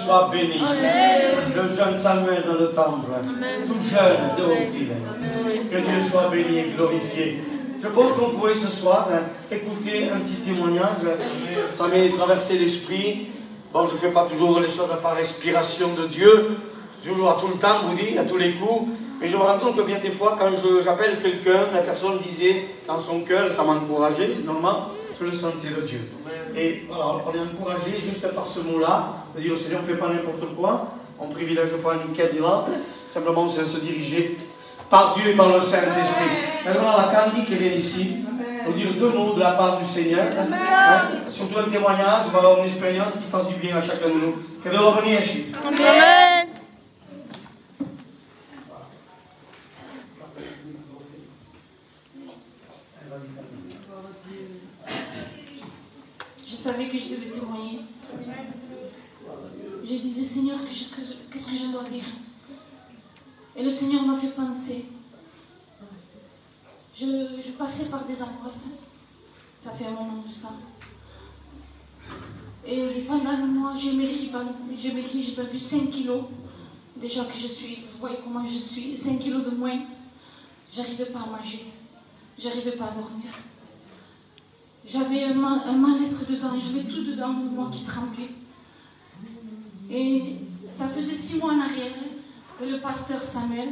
soit béni. Le jeune Samuel dans le temple, tout jeune de Haute-Île. Que Dieu soit béni et glorifié. Je pense qu'on pourrait ce soir écouter un petit témoignage. Ça m'est traversé l'esprit. Bon, je ne fais pas toujours les choses par inspiration de Dieu, toujours à tout le temps, vous dites, à tous les coups. Mais je me rends compte que bien des fois, quand j'appelle quelqu'un, la personne disait dans son cœur, et ça m'encourageait, c'est normal, je le sentais de Dieu. Et voilà, on est encouragé juste par ce mot-là, de dire au Seigneur, on ne fait pas n'importe quoi, on ne privilège pas une quête simplement on sait se diriger par Dieu et par le Saint-Esprit. Maintenant, la Candy qui vient ici, pour dire deux mots de la part du Seigneur, surtout un témoignage, on va avoir une expérience qui fasse du bien à chacun de nous. Que Dieu le bénisse. Amen. Je savais que je devais témoigner. Je disais, Seigneur, qu'est-ce que je dois dire? Et le Seigneur m'a fait penser. Je passais par des angoisses. Ça fait un moment de ça. Et pendant le mois, j'ai maigri, j'ai perdu 5 kilos. Déjà que je suis, vous voyez comment je suis, 5 kilos de moins. J'arrivais pas à manger. J'arrivais pas à dormir. J'avais un mal-être dedans, et j'avais tout dedans de moi qui tremblait. Et ça faisait 6 mois en arrière que le pasteur Samuel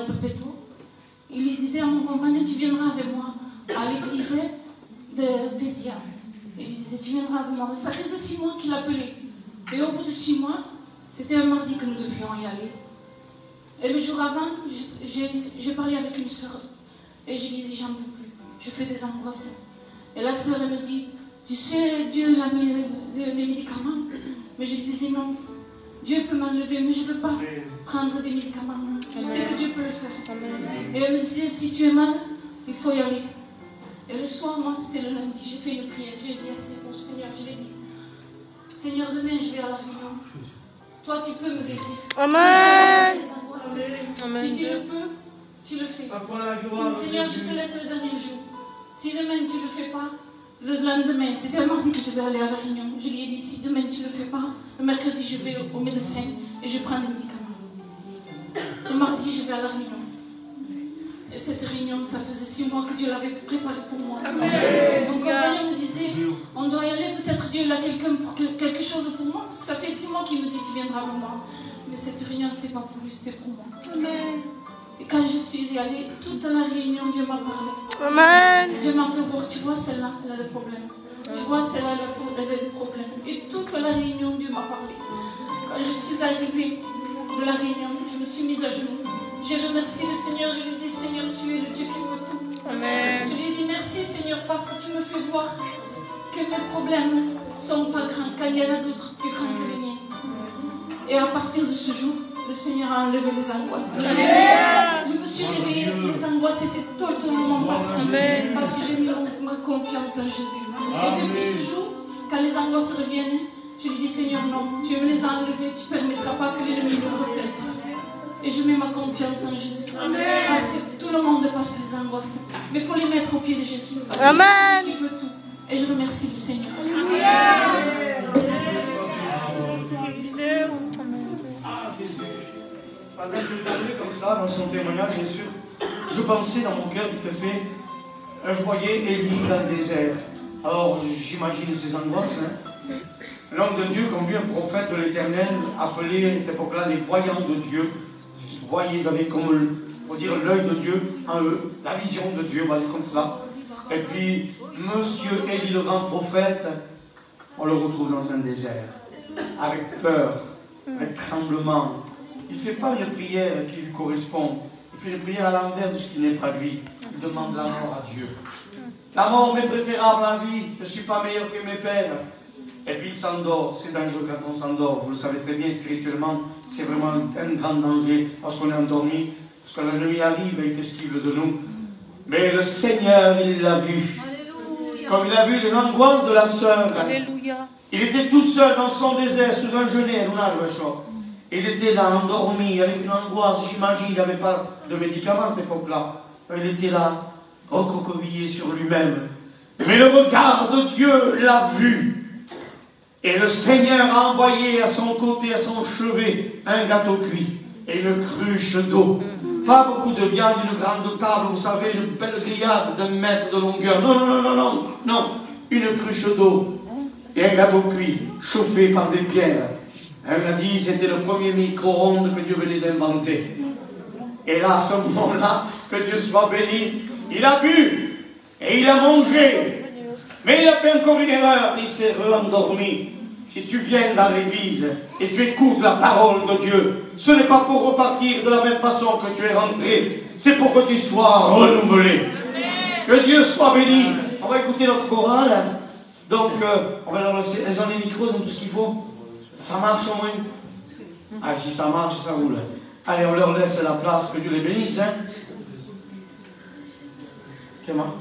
Opepeto, il lui disait à mon compagnon, tu viendras avec moi à l'église de Pésia. Il lui disait, tu viendras avec moi. Ça faisait 6 mois qu'il l'appelait. Et au bout de 6 mois, c'était un mardi que nous devions y aller. Et le jour avant, j'ai parlé avec une sœur. Et je lui ai dit, j'en peux plus. Je fais des angoisses. Et la sœur, elle me dit, tu sais, Dieu l'a mis les médicaments. Mais je lui disais, non, Dieu peut m'enlever, mais je ne veux pas prendre des médicaments. Je sais que Dieu peut le faire. Et elle me disait, si tu es mal, il faut y aller. Et le soir, moi, c'était le lundi, j'ai fait une prière. J'ai dit au Seigneur, je l'ai dit, Seigneur, demain, je vais à la réunion. Toi, tu peux me guérir. Amen. Si tu le peux, tu le fais. Seigneur, je te laisse le dernier jour. Si demain, tu ne le fais pas, le lendemain, c'était un mardi que je devais aller à la réunion. Je lui ai dit, si demain, tu ne le fais pas, le mercredi, je vais au médecin et je prends des médicaments. Le mardi, je vais à la réunion. Et cette réunion, ça faisait 6 mois que Dieu l'avait préparée pour moi. Mon compagnon me disait, on doit y aller, peut-être Dieu a quelque chose pour moi. Ça fait 6 mois qu'il me dit, tu viendras avec moi. Mais cette réunion, ce n'est pas pour lui, c'était pour moi. Et quand je suis allée, toute la réunion, Dieu m'a parlé. Amen. Dieu m'a fait voir, tu vois, celle-là, elle a des problèmes. Tu vois, celle-là, elle a des problèmes. Et toute la réunion, Dieu m'a parlé. Quand je suis arrivée de la réunion, je me suis mise à genoux. J'ai remercié le Seigneur, je lui ai dit, Seigneur, tu es le Dieu qui me tout. Amen. Je lui ai dit, merci Seigneur, parce que tu me fais voir que mes problèmes ne sont pas grands, quand il y en a d'autres plus grands que les miens. Et à partir de ce jour, le Seigneur a enlevé les angoisses. Amen. Je me suis réveillée, les angoisses étaient totalement parties. Parce que j'ai mis ma confiance en Jésus. Et depuis ce jour, quand les angoisses reviennent, je lui dis, Seigneur, non, tu me les as enlevées, tu ne permettras pas que l'ennemi me reprenne. Et je mets ma confiance en Jésus. Amen. Parce que tout le monde passe des angoisses. Mais il faut les mettre au pied de Jésus. Amen. Il veut tout. Et je remercie le Seigneur. Pendant que je parlais comme ça, dans son témoignage, bien sûr, je pensais dans mon cœur, tout à fait, je voyais Élie dans le désert. Alors, j'imagine ses angoisses. L'homme de Dieu, comme lui, un prophète de l'Éternel, appelé à cette époque-là les voyants de Dieu. Ce qu'ils voyaient, ils avaient comme, pour dire, l'œil de Dieu en eux, la vision de Dieu, on va dire comme ça. Et puis, Monsieur Élie, le grand prophète, on le retrouve dans un désert, avec peur, avec tremblement. Il ne fait pas une prière qui lui correspond. Il fait une prière à l'envers de ce qui n'est pas lui. Il demande la mort à Dieu. La mort m'est préférable à la vie. Je ne suis pas meilleur que mes pères. Et puis il s'endort. C'est dangereux quand on s'endort. Vous le savez très bien, spirituellement, c'est vraiment un grand danger lorsqu'on est endormi. Parce que l'ennemi arrive et il fait ce qu'il veut de nous. Mais le Seigneur, il l'a vu. Alléluia. Comme il a vu les angoisses de la sœur. Alléluia. Il était tout seul dans son désert, sous un genêt. Il était là, endormi, avec une angoisse, j'imagine. Il n'avait pas de médicaments à cette époque-là. Il était là, recroquevillé sur lui-même. Mais le regard de Dieu l'a vu. Et le Seigneur a envoyé à son côté, à son chevet, un gâteau cuit et une cruche d'eau. Pas beaucoup de viande, une grande table, vous savez, une belle grillade d'un mètre de longueur. Non, non, non, non, non, non. Une cruche d'eau et un gâteau cuit, chauffé par des pierres. Elle m'a dit, c'était le premier micro-ondes que Dieu venait d'inventer. Et là, à ce moment-là, que Dieu soit béni, il a bu et il a mangé. Mais il a fait encore une erreur, il s'est re-endormi. Si tu viens dans l'église et tu écoutes la parole de Dieu, ce n'est pas pour repartir de la même façon que tu es rentré, c'est pour que tu sois renouvelé. Que Dieu soit béni. On va écouter notre chorale. Donc, on va leur laisser. Elles ont les micros, elles ont tout ce qu'il faut. Ça marche au moins? Ah, si ça marche, ça roule. Allez, on leur laisse la place, que Dieu les bénisse. Hein? Comment?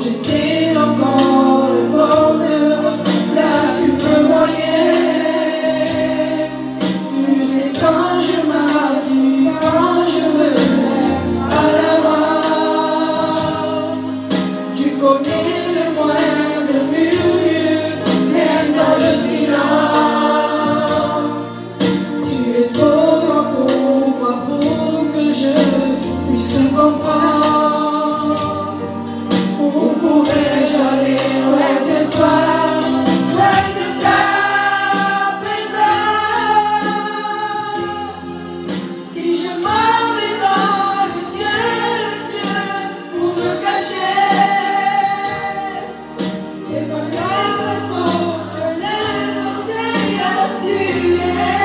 j'étais encore pauvre, là tu me voyais. Tu sais quand je m'assis, quand je me lève à l'avance, tu connais le moyen de murmure, même dans le silence. Tu es trop grand pour moi pour que je puisse comprendre. Où pourrais-je aller loin de toi, loin de ta présence? Si je m'en vais dans les cieux pour me cacher, et mon âme sauve l'océan, tu es.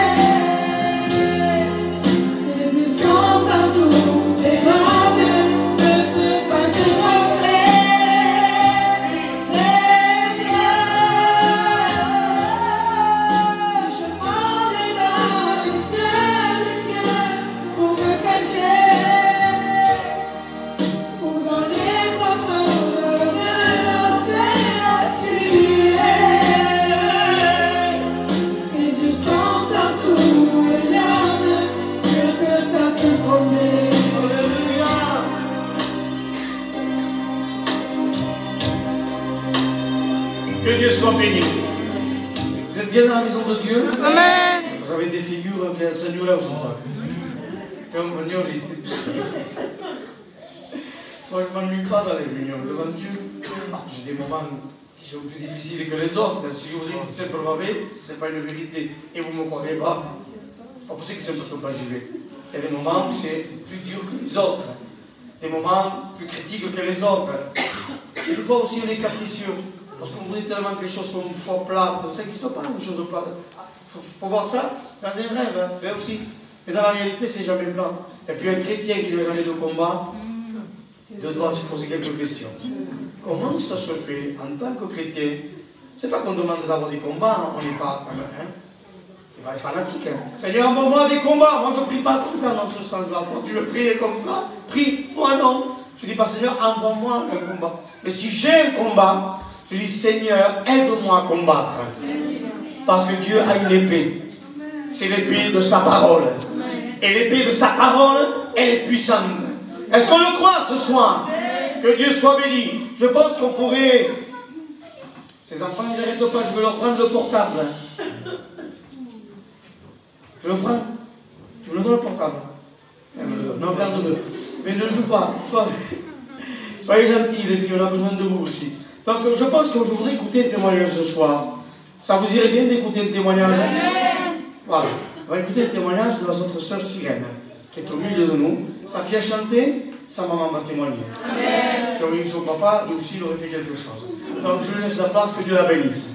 Les yeux sont partout, les langues ne peuvent pas te tromper. Seigneur, si je m'en vais dans les cieux pour me cacher, ou dans les profondeurs de l'océan, tu es. Les yeux sont partout, les larmes ne peuvent pas te tromper. Que Dieu soit béni. Vous êtes bien dans la maison de Dieu? Amen. Vous avez des figures qui sont là ou sont ça? C'est un mignon, moi, je ne m'ennuie pas dans les réunions. Devant Dieu, j'ai des moments qui sont plus difficiles que les autres. Si je vous dis que c'est pour ma vie, ce n'est pas une vérité. Et vous ne me croirez pas. Pas pour ça que c'est pour pas j'y vais. Il y a des moments où c'est plus dur que les autres. Des moments plus critiques que les autres. Et une fois aussi, on est capricieux. Parce qu'on voudrait tellement que les choses soient une fois plates. Ça n'existe pas, une chose plate. Il faut voir ça dans des rêves, hein, mais aussi. Mais dans la réalité, c'est jamais plat. Et puis un chrétien qui n'a jamais de combat, il doit se poser quelques questions. Comment ça se fait en tant que chrétien? C'est pas qu'on demande d'avoir des combats, on n'est pas. Hein, il va être fanatique. Hein. Seigneur, envoie-moi des combats. Moi, je ne prie pas comme ça dans ce sens-là. Toi, tu veux prier comme ça? Prie. Moi, non. Je ne dis pas, Seigneur, envoie-moi un combat. Mais si j'ai un combat, je dis, Seigneur, aide-moi à combattre. Parce que Dieu a une épée. C'est l'épée de sa parole. Et l'épée de sa parole, elle est puissante. Est-ce qu'on le croit ce soir? Que Dieu soit béni. Je pense qu'on pourrait... Ces enfants, ils n'arrêtent pas. Je vais leur prendre le portable. Je le prends. Tu me le donnes le portable? Non, garde-le. Mais ne joue pas. Soyez gentils, les filles. On a besoin de vous aussi. Donc, je pense que je voudrais écouter un témoignage ce soir. Ça vous irait bien d'écouter un témoignage? Voilà. On va écouter un témoignage de notre sœur Sirène, qui est au milieu de nous. Sa fille a chanté, sa maman va témoigner. Si on a eu son papa, lui aussi, il aurait fait quelque chose. Donc, je lui laisse la place, que Dieu la bénisse.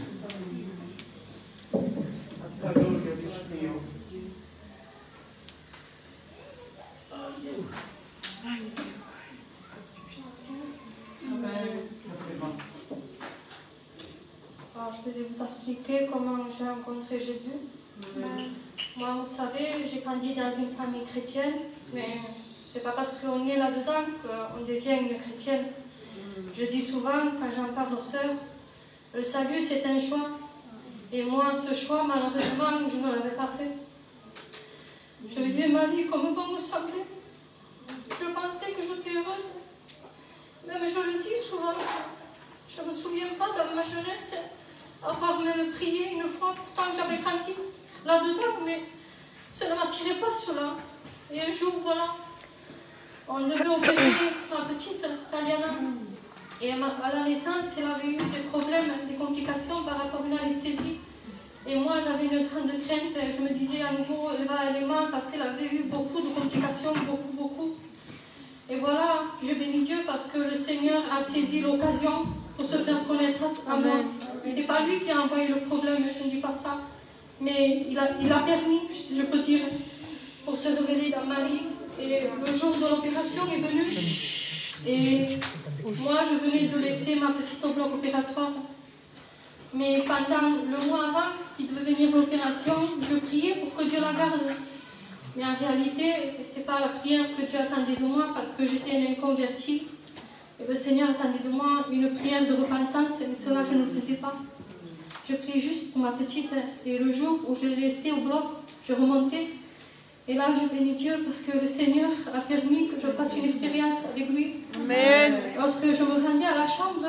Alors, je vais vous expliquer comment j'ai rencontré Jésus. Moi, vous savez, j'ai grandi dans une famille chrétienne, mais c'est pas parce qu'on est là-dedans qu'on devient une chrétienne. Je dis souvent, quand j'en parle aux sœurs, le salut c'est un choix. Et moi, ce choix, malheureusement, je ne l'avais pas fait. Je vivais ma vie comme bon me semblait. Je pensais que j'étais heureuse. Même je le dis souvent, je ne me souviens pas dans ma jeunesse avoir même prié une fois, pourtant j'avais grandi là-dedans, mais ça ne m'attirait pas cela. Et un jour, voilà, on devait opérer ma petite Taliana. Et à la naissance, elle avait eu des problèmes, des complications par rapport à une anesthésie. Et moi, j'avais une grande crainte. Je me disais à nouveau, elle va aller mal parce qu'elle avait eu beaucoup de complications, beaucoup. Et voilà, je bénis Dieu parce que le Seigneur a saisi l'occasion pour se faire connaître à moi. Ce n'est pas lui qui a envoyé le problème, je ne dis pas ça. Mais il a permis, je peux dire, pour se révéler dans ma vie. Et le jour de l'opération est venu. Et moi, je venais de laisser ma petite au bloc opératoire. Mais pendant le mois avant qu'il devait venir l'opération, je priais pour que Dieu la garde. Mais en réalité, ce n'est pas la prière que Dieu attendait de moi parce que j'étais un inconverti. Et le Seigneur attendait de moi une prière de repentance, mais cela je ne le faisais pas. Je priais juste pour ma petite. Et le jour où je l'ai laissée au bloc, je remontais. Et là, je bénis Dieu parce que le Seigneur a permis que je fasse une expérience avec lui. Amen. Lorsque je me rendais à la chambre,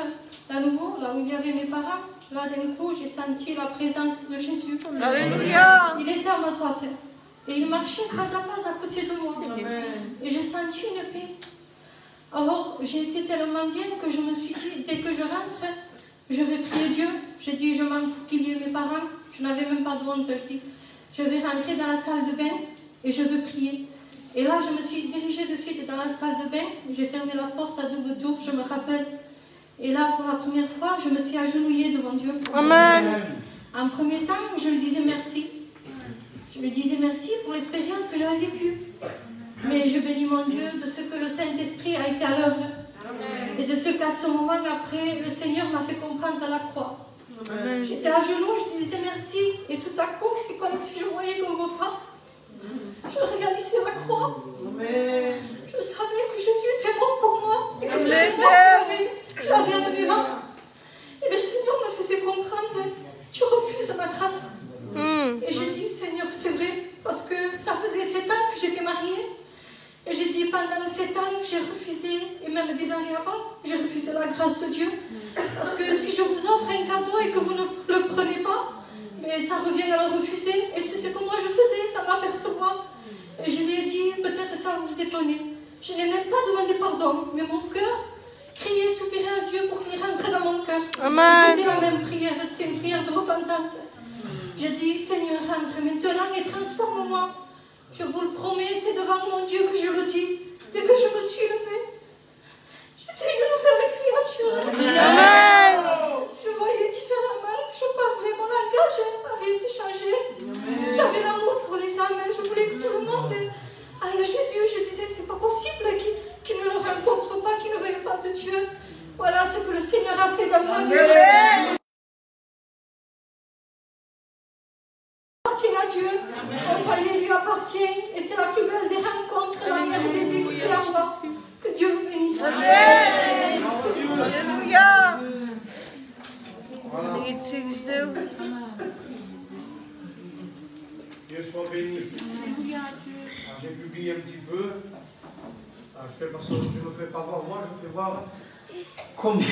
à nouveau, là où il y avait mes parents, là d'un coup, j'ai senti la présence de Jésus. Alléluia. Il était à ma droite. Et il marchait pas à pas à côté de moi. Et j'ai senti une paix. Alors, j'ai été tellement bien que je me suis dit, dès que je rentre, je vais prier Dieu. J'ai dit, je m'en fous qu'il y ait mes parents. Je n'avais même pas de honte. Je dis, je vais rentrer dans la salle de bain et je veux prier. Et là, je me suis dirigée de suite dans la salle de bain. J'ai fermé la porte à double tour, je me rappelle. Et là, pour la première fois, je me suis agenouillée devant Dieu. Amen. En premier temps, je lui disais merci. Je lui disais merci pour l'expérience que j'avais vécue. Mais je bénis mon Dieu de ce que le Saint-Esprit a été à l'œuvre. Et de ce qu'à ce moment après, le Seigneur m'a fait comprendre à la croix. J'étais à genoux, je disais merci. Et tout à coup, c'est comme si je voyais Golgotha. Je réalisais la croix. Je savais que Jésus était mort pour moi. Et que c'était moi qui l'avais amené là. Et le Seigneur me faisait comprendre, tu refuses ma grâce. Et j'ai dit, Seigneur, c'est vrai, parce que ça faisait 7 ans que j'étais mariée. Et j'ai dit, pendant 7 ans, j'ai refusé, et même des années avant, j'ai refusé la grâce de Dieu. Parce que si je vous offre un cadeau et que vous ne le prenez pas, mais ça revient à le refuser. Et c'est ce que moi je faisais, sans m'apercevoir. Et je lui ai dit, peut-être ça va vous étonner. Je n'ai même pas demandé pardon, mais mon cœur criait, soupirait à Dieu pour qu'il rentre dans mon cœur. C'était la même prière, c'était une prière de repentance. J'ai dit, Seigneur, rentre maintenant et transforme-moi. Je vous le promets, c'est devant mon Dieu que je le dis. Dès que je me suis levée, j'étais une nouvelle créature. Amen. Je voyais différemment, je parlais, mon langage avait été changé. J'avais l'amour pour les âmes, je voulais que tout le monde aille à Jésus. Je disais, c'est pas possible qu'ils ne le rencontrent pas, qu'ils ne veuillent pas de Dieu. Voilà ce que le Seigneur a fait dans ma vie. À Dieu, envoyé lui appartient, et c'est la plus belle des rencontres, la meilleure des vies qui en bas. Que Dieu vous bénisse. Amen. Alléluia. Dieu soit béni. J'ai publié un petit peu. Je fais parce que je ne me fais pas voir, moi je fais voir combien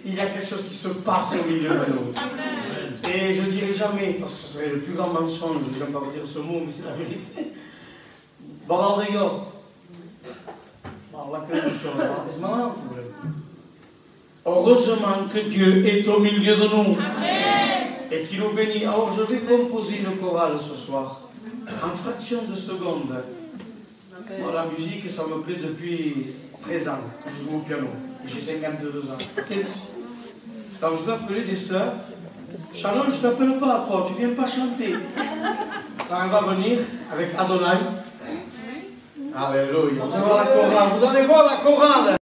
il y a quelque chose qui se passe au milieu de nous. Et je ne dirai jamais, parce que ce serait le plus grand mensonge, je n'aime pas vous dire ce mot, mais c'est la vérité. Heureusement que Dieu est au milieu de nous. Et qu'il nous bénit. Alors je vais composer une chorale ce soir, en fraction de seconde. Moi, la musique, ça me plaît depuis 13 ans, que je joue au piano. J'ai 52 ans. Donc je vais appeler des sœurs. Shannon, je ne t'appelle pas à toi, tu ne viens pas chanter. Quand elle va venir avec Adonai. Alléluia. Vous allez voir la chorale.